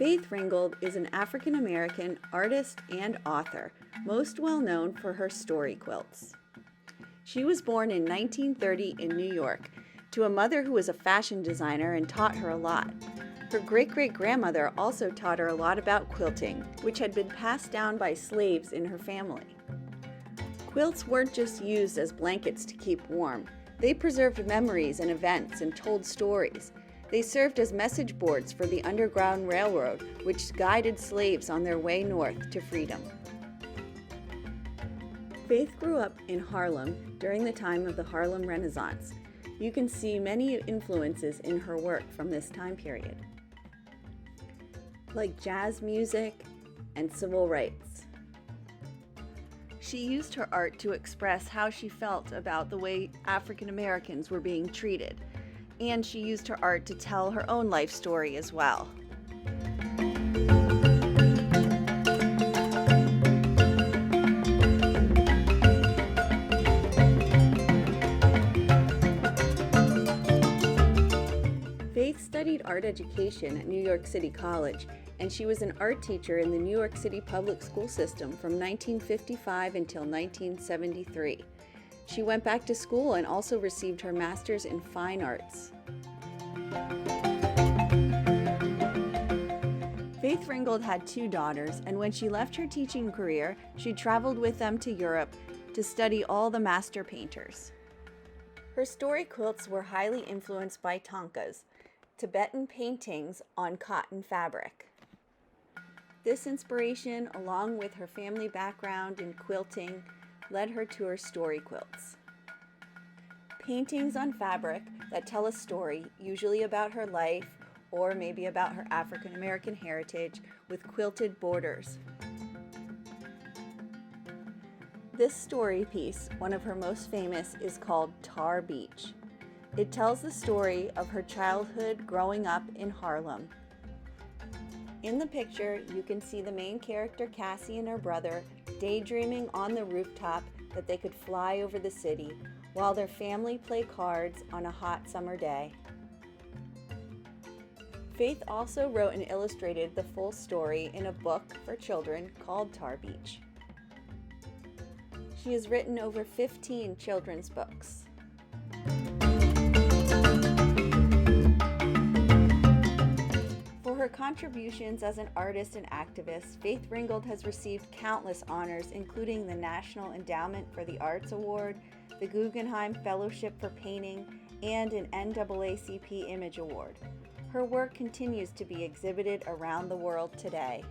Faith Ringgold is an African-American artist and author, most well known for her story quilts. She was born in 1930 in New York to a mother who was a fashion designer and taught her a lot. Her great-great-grandmother also taught her a lot about quilting, which had been passed down by slaves in her family. Quilts weren't just used as blankets to keep warm. They preserved memories and events and told stories. They served as message boards for the Underground Railroad, which guided slaves on their way north to freedom. Faith grew up in Harlem during the time of the Harlem Renaissance. You can see many influences in her work from this time period, like jazz music and civil rights. She used her art to express how she felt about the way African Americans were being treated, and she used her art to tell her own life story as well. Faith studied art education at New York City College, and she was an art teacher in the New York City public school system from 1955 until 1973. She went back to school and also received her master's in fine arts. Faith Ringgold had 2 daughters, and when she left her teaching career, she traveled with them to Europe to study all the master painters. Her story quilts were highly influenced by Tankas, Tibetan paintings on cotton fabric. This inspiration, along with her family background in quilting, led her to her story quilts. Paintings on fabric that tell a story, usually about her life or maybe about her African American heritage, with quilted borders. This story piece, one of her most famous, is called Tar Beach. It tells the story of her childhood growing up in Harlem. In the picture, you can see the main character, Cassie, and her brother daydreaming on the rooftop that they could fly over the city while their family play cards on a hot summer day. Faith also wrote and illustrated the full story in a book for children called Tar Beach. She has written over 15 children's books. For her contributions as an artist and activist, Faith Ringgold has received countless honors, including the National Endowment for the Arts Award, the Guggenheim Fellowship for Painting, and an NAACP Image Award. Her work continues to be exhibited around the world today.